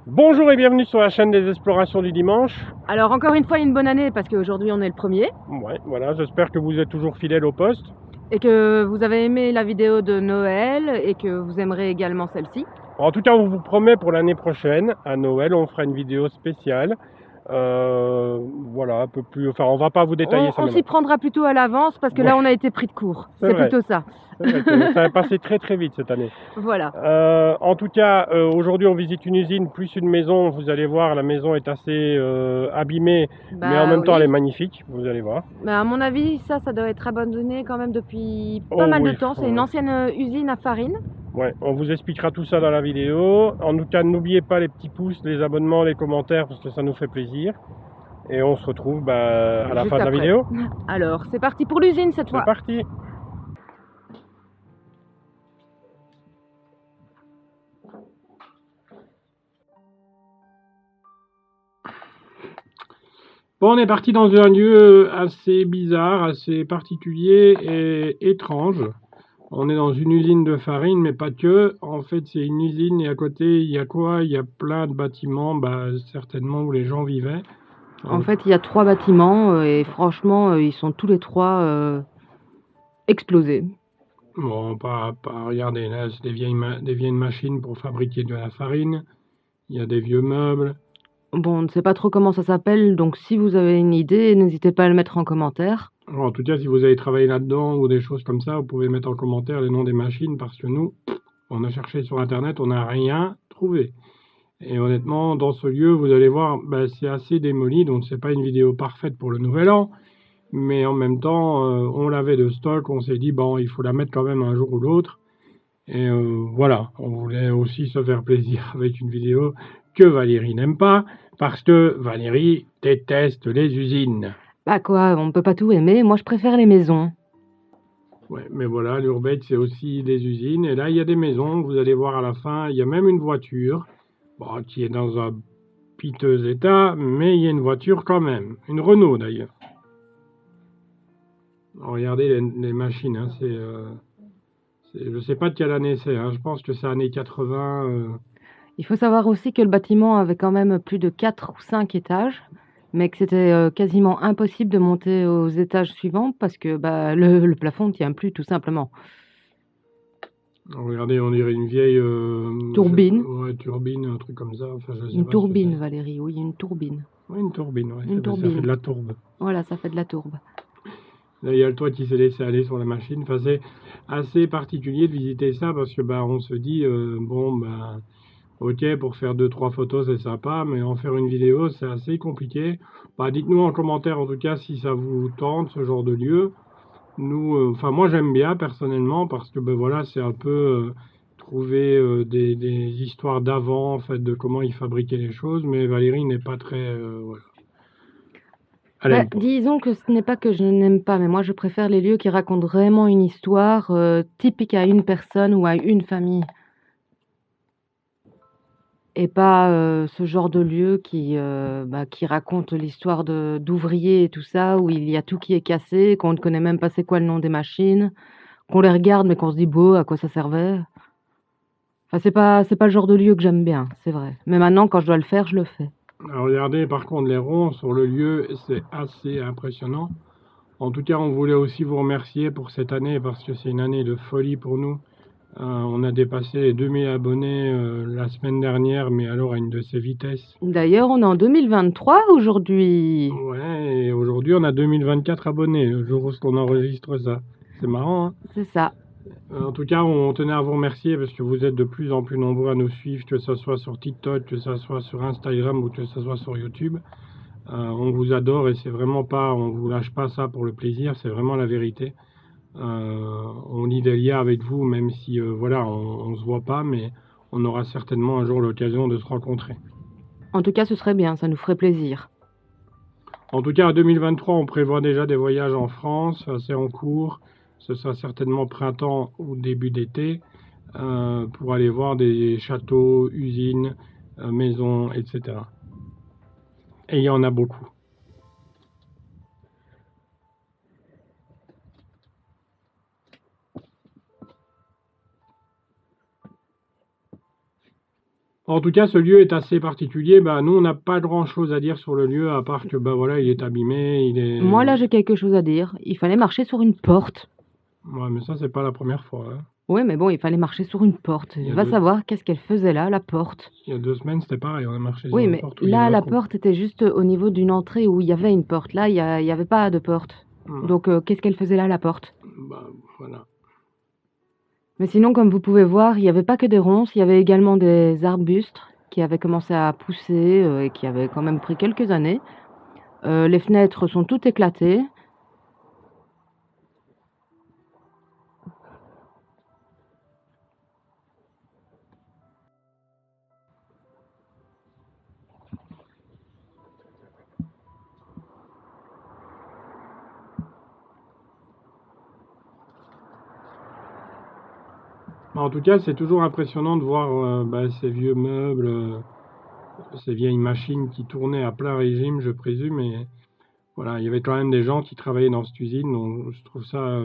Bonjour et bienvenue sur la chaîne des explorations du dimanche. Alors encore une fois une bonne année parce qu'aujourd'hui on est le premier Ouais, voilà, j'espère que vous êtes toujours fidèle au poste. et que vous avez aimé la vidéo de Noël et que vous aimerez également celle-ci. En tout cas, on vous promet pour l'année prochaine, à Noël, on fera une vidéo spéciale. Euh, voilà, un peu plus. Enfin, on va pas vous détailler ça On s'y maintenant. prendra plutôt à l'avance parce que Ouais, là on a été pris de court. c'est C'est vrai. plutôt ça. C'est vrai que ça va passer très très vite cette année. Voilà. En tout cas, aujourd'hui on visite une usine plus une maison. Vous allez voir, la maison est assez abîmée, mais en Bah même temps elle est oui. magnifique. Vous allez voir. Mais à mon avis ça doit être abandonné quand même depuis pas Oh mal de oui, temps. C'est une ouais. ancienne usine à farine. Ouais, on vous expliquera tout ça dans la vidéo. En tout cas, n'oubliez pas les petits pouces, les abonnements, les commentaires, parce que ça nous fait plaisir. Et on se retrouve à la Juste fin de la après. vidéo. Alors c'est parti pour l'usine cette C'est fois. parti. Bon, on est parti dans un lieu assez bizarre, assez particulier et étrange. On est dans une usine de farine, mais pas que. En fait, c'est une usine et à côté, il y a quoi? Il y a plein de bâtiments, certainement où les gens vivaient. En fait il y a 3 bâtiments et franchement ils sont tous les 3 explosés. Bon, pas regarder, là, c'est des vieilles machines pour fabriquer de la farine. Il y a des vieux meubles. Bon, on ne sait pas trop comment ça s'appelle, donc si vous avez une idée, n'hésitez pas à le mettre en commentaire. Alors, en tout cas, si vous avez travaillé là-dedans ou des choses comme ça, vous pouvez mettre en commentaire les noms des machines parce que nous, on a cherché sur Internet, on n'a rien trouvé. Et honnêtement, dans ce lieu, vous allez voir, c'est assez démoli, donc c'est pas une vidéo parfaite pour le nouvel an. Mais en même temps, on l'avait de stock, on s'est dit, bon, il faut la mettre quand même un jour ou l'autre. Et voilà, on voulait aussi se faire plaisir avec une vidéo que Valérie n'aime pas, parce que Valérie déteste les usines. Bah quoi, on peut pas tout aimer, moi je préfère les maisons. Ouais, mais voilà, l'Urbex, c'est aussi des usines. Et là, il y a des maisons, vous allez voir à la fin, il y a même une voiture, bon, qui est dans un piteux état, mais il y a une voiture quand même. Une Renault d'ailleurs. Regardez les machines, hein, je sais pas de quelle année c'est, hein, je pense que c'est années 80. Il faut savoir aussi que le bâtiment avait quand même plus de 4 ou 5 étages, mais que c'était quasiment impossible de monter aux étages suivants parce que bah, le plafond ne tient plus tout simplement. Regardez, on dirait une vieille Turbine. ouais, turbine, un truc comme ça. Enfin, je sais Une pas ce que tourbine, c'est. Valérie, oui, une tourbine. Oui, une turbine, ouais, Une ça fait de tourbine. la tourbe. Voilà, ça fait de la tourbe. Là, il y a le toit qui s'est laissé aller sur la machine. Enfin, c'est assez particulier de visiter ça parce que on se dit ok, pour faire deux trois photos c'est sympa, mais en faire une vidéo c'est assez compliqué. Dites-nous en commentaire en tout cas si ça vous tente ce genre de lieu. Nous, enfin moi j'aime bien personnellement parce que voilà, c'est un peu trouver des histoires d'avant en fait de comment ils fabriquaient les choses, mais Valérie n'est pas très voilà. Elle Bah, aime pas. disons que ce n'est pas que je n'aime pas, mais moi je préfère les lieux qui racontent vraiment une histoire typique à une personne ou à une famille. Et pas ce genre de lieu qui raconte l'histoire d'ouvriers et tout ça, où il y a tout qui est cassé, qu'on ne connaît même pas c'est quoi le nom des machines, qu'on les regarde mais qu'on se dit: «Beau, à quoi ça servait?» Enfin, c'est pas le genre de lieu que j'aime bien, c'est vrai. Mais maintenant, quand je dois le faire, je le fais. Alors, regardez par contre les ronds sur le lieu, c'est assez impressionnant. En tout cas, on voulait aussi vous remercier pour cette année parce que c'est une année de folie pour nous. On a dépassé les 2000 abonnés la semaine dernière, mais alors à une de ces vitesses. D'ailleurs, on est en 2023 aujourd'hui. Ouais, et aujourd'hui on a 2024 abonnés, le jour où on enregistre ça. C'est marrant, hein. C'est ça. En tout cas, on tenait à vous remercier parce que vous êtes de plus en plus nombreux à nous suivre, que ce soit sur TikTok, que ce soit sur Instagram ou que ce soit sur YouTube. On vous adore et c'est vraiment pas, on vous lâche pas ça pour le plaisir, c'est vraiment la vérité. On lie des liens avec vous, même si voilà, on se voit pas, mais on aura certainement un jour l'occasion de se rencontrer. En tout cas, ce serait bien, ça nous ferait plaisir. En tout cas, en 2023, on prévoit déjà des voyages en France, c'est en cours. Ce sera certainement printemps ou début d'été pour aller voir des châteaux, usines, maisons, etc. Et il y en a beaucoup. En tout cas, ce lieu est assez particulier. Bah, nous, on n'a pas grand-chose à dire sur le lieu, à part que, bah, voilà, il est abîmé, Moi, là, j'ai quelque chose à dire. Il fallait marcher sur une porte. Ouais, mais ça, c'est pas la première fois, hein. Oui, mais bon, il fallait marcher sur une porte. Il y a Va deux savoir qu'est-ce qu'elle faisait là, la porte. il y a 2 semaines, c'était pareil, on a marché sur Oui, une mais porte où il y là, avait un la trou. porte était juste au niveau d'une entrée où il y avait une porte. Là, il y avait pas de porte. Donc, qu'est-ce qu'elle faisait là, la porte? Bah, voilà. Mais sinon, comme vous pouvez voir, il n'y avait pas que des ronces, il y avait également des arbustes qui avaient commencé à pousser et qui avaient quand même pris quelques années. Les fenêtres sont toutes éclatées. En tout cas, c'est toujours impressionnant de voir bah, ces vieux meubles, ces vieilles machines qui tournaient à plein régime, je présume. Et voilà, il y avait quand même des gens qui travaillaient dans cette usine. Donc, je trouve ça,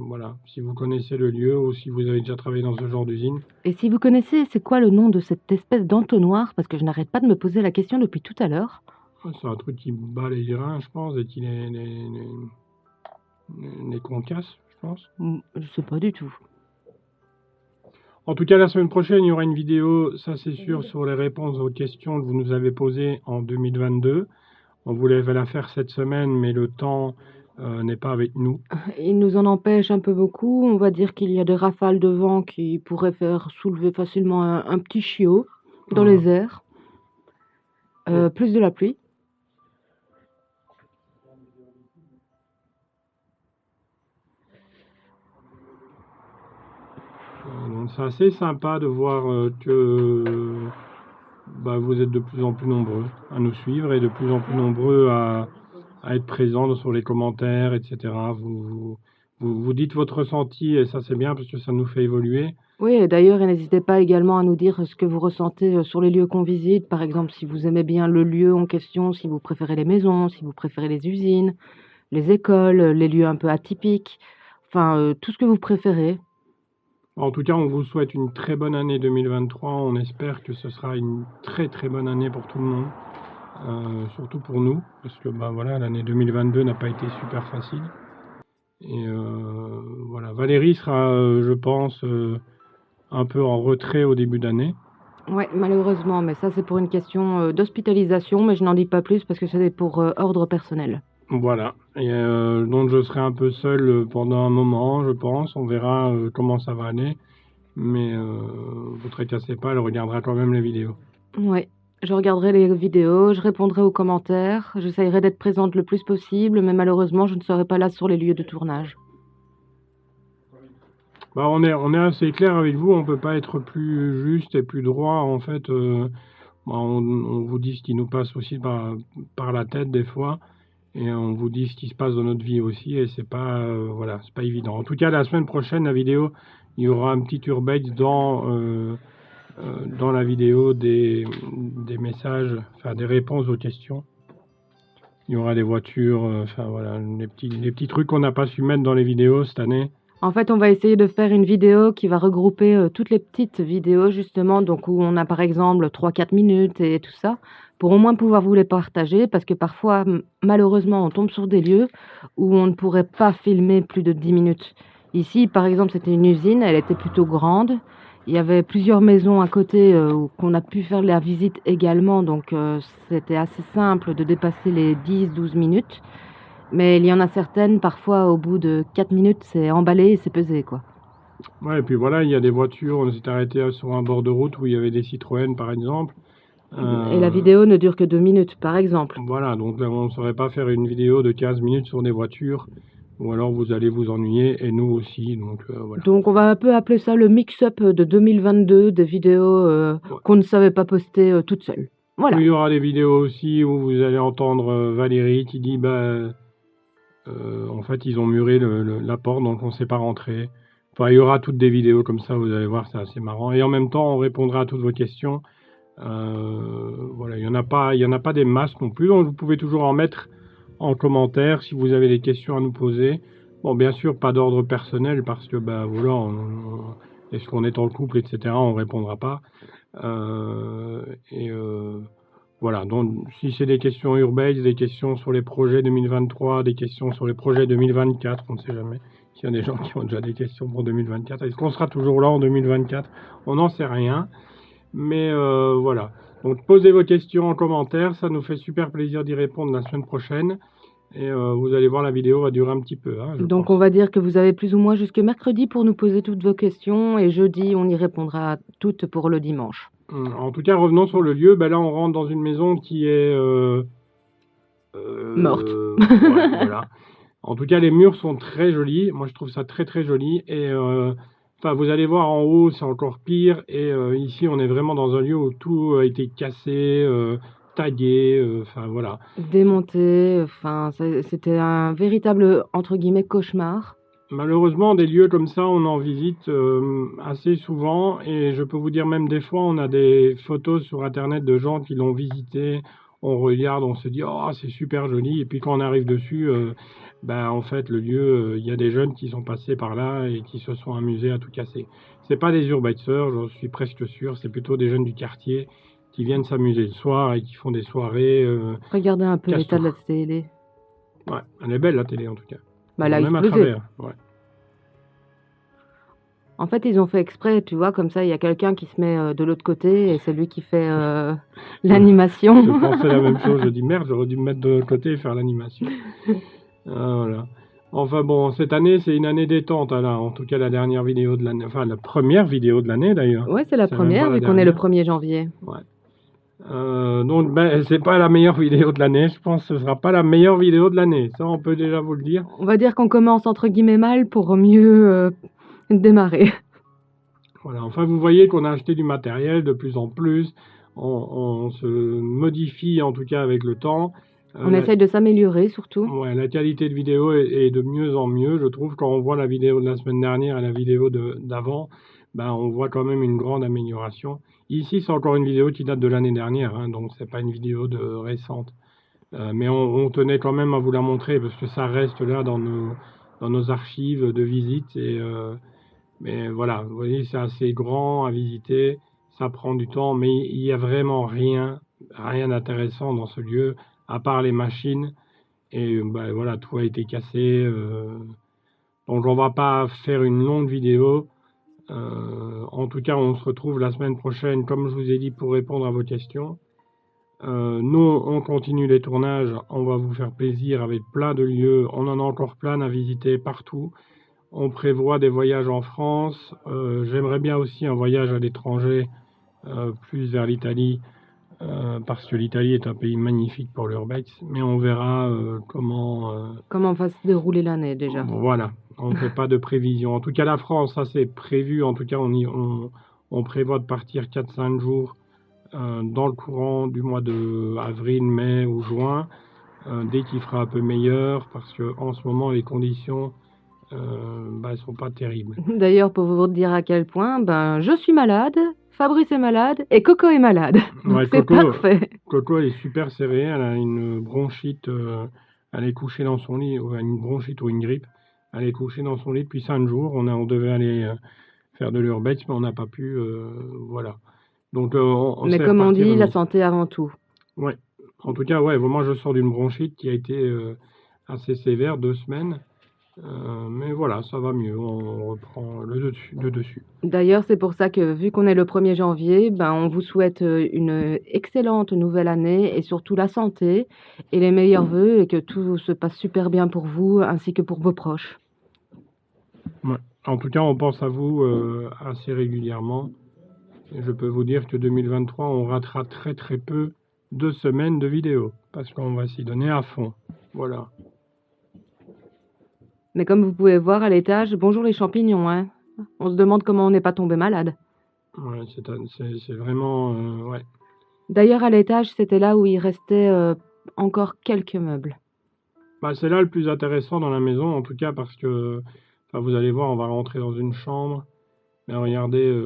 voilà, si vous connaissez le lieu ou si vous avez déjà travaillé dans ce genre d'usine. Et si vous connaissez, c'est quoi le nom de cette espèce d'entonnoir? Parce que je n'arrête pas de me poser la question depuis tout à l'heure. C'est un truc qui bat les grains, je pense, et qui les concasse, je pense. Je sais pas du tout. En tout cas, la semaine prochaine, il y aura une vidéo, ça c'est sûr, sur les réponses aux questions que vous nous avez posées en 2022. On voulait la faire cette semaine, mais le temps n'est pas avec nous. Il nous en empêche un peu beaucoup. On va dire qu'il y a des rafales de vent qui pourraient faire soulever facilement un petit chiot dans les airs. Plus de la pluie. Donc c'est assez sympa de voir que bah, vous êtes de plus en plus nombreux à nous suivre et de plus en plus nombreux à être présents sur les commentaires, etc. Vous dites votre ressenti et ça c'est bien parce que ça nous fait évoluer. Oui, et d'ailleurs, n'hésitez pas également à nous dire ce que vous ressentez sur les lieux qu'on visite. Par exemple, si vous aimez bien le lieu en question, si vous préférez les maisons, si vous préférez les usines, les écoles, les lieux un peu atypiques. Enfin, tout ce que vous préférez. En tout cas, on vous souhaite une très bonne année 2023. On espère que ce sera une très très bonne année pour tout le monde. Surtout pour nous, parce que bah, voilà, l'année 2022 n'a pas été super facile. Et voilà, Valérie sera, je pense, un peu en retrait au début d'année. Ouais, malheureusement, mais ça c'est pour une question d'hospitalisation, mais je n'en dis pas plus parce que c'est pour ordre personnel. Voilà, et donc je serai un peu seul pendant un moment, je pense. On verra comment ça va aller, mais vous tracassez pas, elle regardera quand même les vidéos. Ouais, je regarderai les vidéos, je répondrai aux commentaires, j'essayerai d'être présente le plus possible, mais malheureusement, je ne serai pas là sur les lieux de tournage. Bah, on est assez clair avec vous, on peut pas être plus juste et plus droit. En fait, bah, on vous dit ce qui nous passe aussi par la tête des fois, et on vous dit ce qui se passe dans notre vie aussi, et c'est pas, voilà, c'est pas évident. En tout cas, la semaine prochaine, la vidéo, il y aura un petit urbex dans la vidéo des messages, enfin des réponses aux questions. Il y aura des voitures, enfin voilà, les petits trucs qu'on n'a pas su mettre dans les vidéos cette année. En fait, on va essayer de faire une vidéo qui va regrouper toutes les petites vidéos, justement, donc où on a par exemple 3-4 minutes et tout ça, pour au moins pouvoir vous les partager, parce que parfois, malheureusement, on tombe sur des lieux où on ne pourrait pas filmer plus de 10 minutes. Ici, par exemple, c'était une usine, elle était plutôt grande. Il y avait plusieurs maisons à côté qu'on a pu faire la visite également, donc c'était assez simple de dépasser les 10-12 minutes. Mais il y en a certaines, parfois, au bout de 4 minutes, c'est emballé et c'est pesé, quoi. Ouais, et puis voilà, il y a des voitures, on s'est arrêté sur un bord de route où il y avait des Citroën, par exemple. Et la vidéo ne dure que 2 minutes, par exemple. Voilà, donc là, on ne saurait pas faire une vidéo de 15 minutes sur des voitures, ou alors vous allez vous ennuyer, et nous aussi, donc voilà. Donc on va un peu appeler ça le mix-up de 2022, des vidéos qu'on ne savait pas poster toutes seules. Voilà. Il y aura des vidéos aussi où vous allez entendre Valérie qui dit, en fait, ils ont muré la porte, donc on ne sait pas rentrer. Enfin, il y aura toutes des vidéos comme ça, vous allez voir, c'est assez marrant. Et en même temps, on répondra à toutes vos questions. Voilà, il y en a pas des masses non plus, donc vous pouvez toujours en mettre en commentaire si vous avez des questions à nous poser. Bon, bien sûr, pas d'ordre personnel parce que, voilà, est-ce qu'on est en couple, etc., on répondra pas. Euh, et voilà, donc si c'est des questions urbaines, des questions sur les projets 2023, des questions sur les projets 2024, on ne sait jamais s'il y a des gens qui ont déjà des questions pour 2024. Est-ce qu'on sera toujours là en 2024? On n'en sait rien. Mais voilà. Donc posez vos questions en commentaire, ça nous fait super plaisir d'y répondre la semaine prochaine. Et vous allez voir, la vidéo va durer un petit peu, je Donc pense. on va dire que vous avez plus ou moins jusque mercredi pour nous poser toutes vos questions et jeudi, on y répondra toutes pour le dimanche. En tout cas, revenons sur le lieu. Ben là, on rentre dans une maison qui est Morte. ouais, voilà. En tout cas, les murs sont très jolis. Moi, je trouve ça très très joli. Et enfin, vous allez voir en haut, c'est encore pire. Et ici, on est vraiment dans un lieu où tout a été cassé, tagué. Enfin, voilà. Démonté, enfin, c'était un véritable, entre guillemets, cauchemar. Malheureusement, des lieux comme ça, on en visite assez souvent. Et je peux vous dire, même des fois, on a des photos sur Internet de gens qui l'ont visité. On regarde, on se dit, oh, c'est super joli. Et puis quand on arrive dessus, en fait, le lieu, il y a des jeunes qui sont passés par là et qui se sont amusés à tout casser. C'est pas des urbaniseurs, j'en suis presque sûr. C'est plutôt des jeunes du quartier qui viennent s'amuser le soir et qui font des soirées. Regardez un peu casse l'état tout. de la télé. Ouais, elle est belle la télé en tout cas. Bah, elle a Même à explosé. travers. Ouais. En fait, ils ont fait exprès, tu vois, comme ça, il y a quelqu'un qui se met de l'autre côté et c'est lui qui fait l'animation. Je pensais la même chose, je dis merde, j'aurais dû me mettre de l'autre côté et faire l'animation. Voilà. Enfin bon, cette année, c'est une année détente, là. En tout cas, la dernière vidéo de l'année, enfin la première vidéo de l'année d'ailleurs. Ouais, c'est la C'est même première, pas la vu qu'on est le dernière. 1er janvier. Ouais. Donc, c'est pas la meilleure vidéo de l'année. Je pense que ce sera pas la meilleure vidéo de l'année. Ça, on peut déjà vous le dire. On va dire qu'on commence entre guillemets mal pour mieux démarrer. Voilà. Enfin, vous voyez qu'on a acheté du matériel de plus en plus. On se modifie, en tout cas, avec le temps. On essaye de s'améliorer surtout. Ouais, la qualité de vidéo est de mieux en mieux. Je trouve quand on voit la vidéo de la semaine dernière et la vidéo d'avant, on voit quand même une grande amélioration. Ici, c'est encore une vidéo qui date de l'année dernière, donc c'est pas une vidéo récente. Mais on tenait quand même à vous la montrer parce que ça reste là dans nos archives de visite. Mais voilà, vous voyez, c'est assez grand à visiter, ça prend du temps, mais il y a vraiment rien d'intéressant dans ce lieu, à part les machines. Et voilà, tout a été cassé. Donc on va pas faire une longue vidéo. En tout cas, on se retrouve la semaine prochaine, comme je vous ai dit, pour répondre à vos questions. Nous, on continue les tournages. On va vous faire plaisir avec plein de lieux. On en a encore plein à visiter partout. On prévoit des voyages en France. J'aimerais bien aussi un voyage à l'étranger, plus vers l'Italie. Parce que l'Italie est un pays magnifique pour l'urbex, mais on verra comment va se dérouler l'année déjà. Voilà, on ne fait pas de prévision. En tout cas, la France, ça c'est prévu. En tout cas, on prévoit de partir 4-5 jours dans le courant du mois de avril, mai ou juin, dès qu'il fera un peu meilleur, parce qu'en ce moment, les conditions ne sont pas terribles. D'ailleurs, pour vous dire à quel point, je suis malade, Fabrice est malade et Coco est malade. Donc Ouais, c'est parfait. Coco, elle est super serrée, elle a une bronchite, elle est couchée dans son lit, ou une bronchite ou une grippe. Elle est couchée dans son lit depuis 5 jours. On devait aller faire de l'urbex, mais on n'a pas pu. Voilà. Donc, mais comme on dit, la santé avant tout. Ouais. En tout cas, ouais, moi je sors d'une bronchite qui a été assez sévère, 2 semaines. Mais voilà, ça va mieux, on reprend le dessus. D'ailleurs, c'est pour ça que, vu qu'on est le 1er janvier, on vous souhaite une excellente nouvelle année et surtout la santé et les meilleurs vœux et que tout se passe super bien pour vous ainsi que pour vos proches. Ouais. En tout cas, on pense à vous assez régulièrement. Et je peux vous dire que 2023, on ratera très très peu de semaines de vidéos parce qu'on va s'y donner à fond. Voilà. Mais comme vous pouvez voir à l'étage, bonjour les champignons, hein. On se demande comment on n'est pas tombé malade. Ouais, c'est vraiment... ouais. D'ailleurs, à l'étage, c'était là où il restait encore quelques meubles. C'est là le plus intéressant dans la maison, en tout cas, parce que... vous allez voir, on va rentrer dans une chambre. Mais regardez,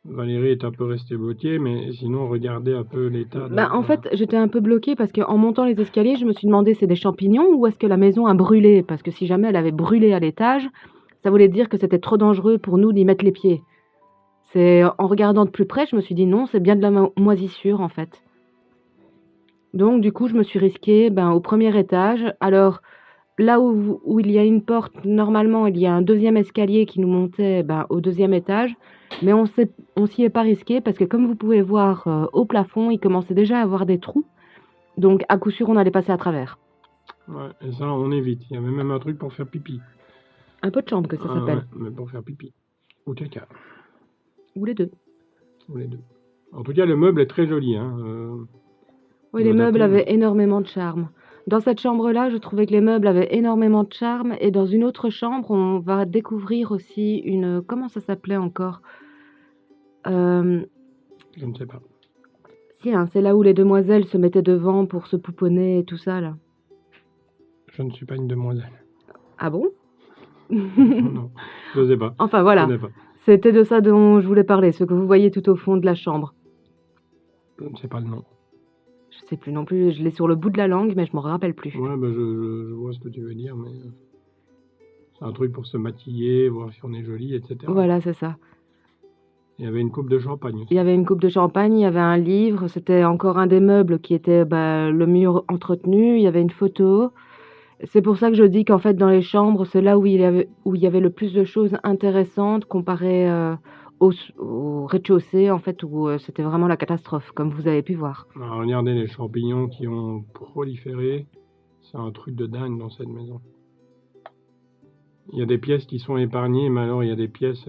Valérie est un peu restée bloquée, mais sinon, regardez un peu l'état... En fait, j'étais un peu bloquée parce qu'en montant les escaliers, je me suis demandé c'est des champignons ou est-ce que la maison a brûlé? Parce que si jamais elle avait brûlé à l'étage, ça voulait dire que c'était trop dangereux pour nous d'y mettre les pieds. C'est en regardant de plus près, je me suis dit: «Non, c'est bien de la moisissure, en fait». Donc du coup, je me suis risquée, au premier étage. Alors là où il y a une porte, normalement, il y a un deuxième escalier qui nous montait, au deuxième étage, mais on s'y est pas risqué parce que comme vous pouvez voir, au plafond, il commençait déjà à avoir des trous, donc à coup sûr, on allait passer à travers. Ouais, et ça, on évite. Il y avait même un truc pour faire pipi. Un pot de chambre que ça s'appelle, Ouais, mais pour faire pipi. Ou caca. ou les 2. Ou les deux. En tout cas, le meuble est très joli. Hein. Oui, Il les doit meubles dater, avaient énormément de charme. Dans cette chambre-là, je trouvais que les meubles avaient énormément de charme et dans une autre chambre, on va découvrir aussi une comment ça s'appelait encore? Hem, Je ne sais pas. si, hein, c'est là où les demoiselles se mettaient devant pour se pouponner et tout ça, là. Je ne suis pas une demoiselle. Ah bon? Non, je sais pas. Enfin Je voilà, connais pas. c'était de ça dont je voulais parler, ce que vous voyez tout au fond de la chambre. Je ne sais pas le nom. Je sais plus non plus, je l'ai sur le bout de la langue, mais je m'en rappelle plus. Ouais, je vois ce que tu veux dire, mais c'est un truc pour se maquiller, voir si on est joli, etc. Voilà, c'est ça. Il y avait une coupe de champagne Il aussi. y avait une coupe de champagne, il y avait un livre, c'était encore un des meubles qui était, le mur entretenu, il y avait une photo. C'est pour ça que je dis qu'en fait, dans les chambres, c'est là où il y avait le plus de choses intéressantes comparé, au rez-de-chaussée, en fait, où, c'était vraiment la catastrophe, comme vous avez pu voir. Alors, regardez les champignons qui ont proliféré. C'est un truc de dingue dans cette maison. Il y a des pièces qui sont épargnées, mais alors il y a des pièces...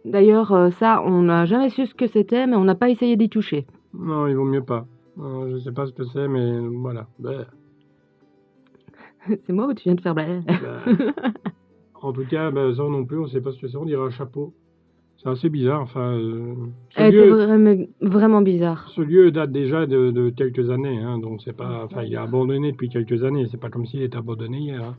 D'ailleurs, ça, on n'a jamais su ce que c'était, mais on n'a pas essayé d'y toucher. Non, il vaut mieux pas. Je sais pas ce que c'est, mais voilà. C'est moi ou tu viens de faire blé? En tout cas, ça non plus, on sait pas ce que c'est. On dirait un chapeau. C'est assez bizarre. Enfin, Elle était vraiment bizarre. ce lieu date déjà de quelques années, hein, donc c'est pas... Enfin, il est abandonné depuis quelques années. C'est pas comme s'il était abandonné hier. Hein.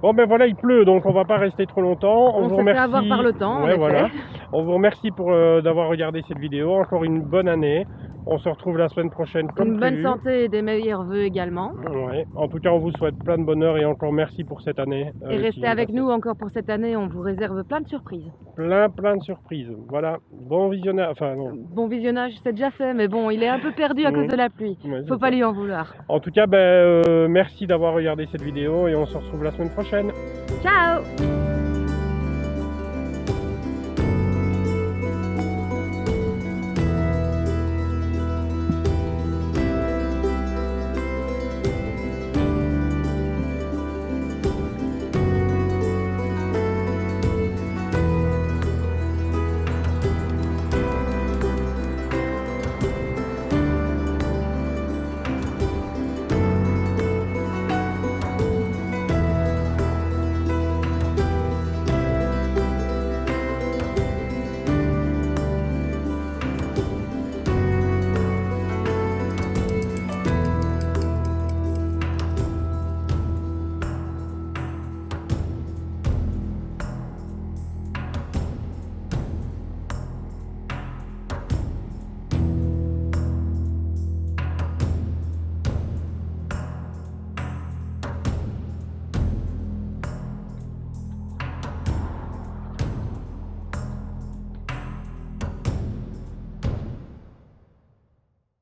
Bon ben voilà, il pleut, donc on va pas rester trop longtemps. On vous s'est fait remercie. avoir par le temps, en Ouais, effet. voilà. On vous remercie pour d'avoir regardé cette vidéo. Encore une bonne année. On se retrouve la semaine prochaine comme Une bonne prévu. santé et des meilleurs vœux également. Ouais. En tout cas, on vous souhaite plein de bonheur et encore merci pour cette année. Et qui restez vient de avec passer. nous encore pour cette année, on vous réserve plein de surprises. Plein de surprises. Voilà. Bon visionnage. Enfin non. Bon visionnage, c'est déjà fait, mais bon, il est un peu perdu à cause de la pluie. Ouais, Faut c'est pas ça. lui en vouloir. En tout cas, merci d'avoir regardé cette vidéo et on se retrouve la semaine prochaine. Ciao!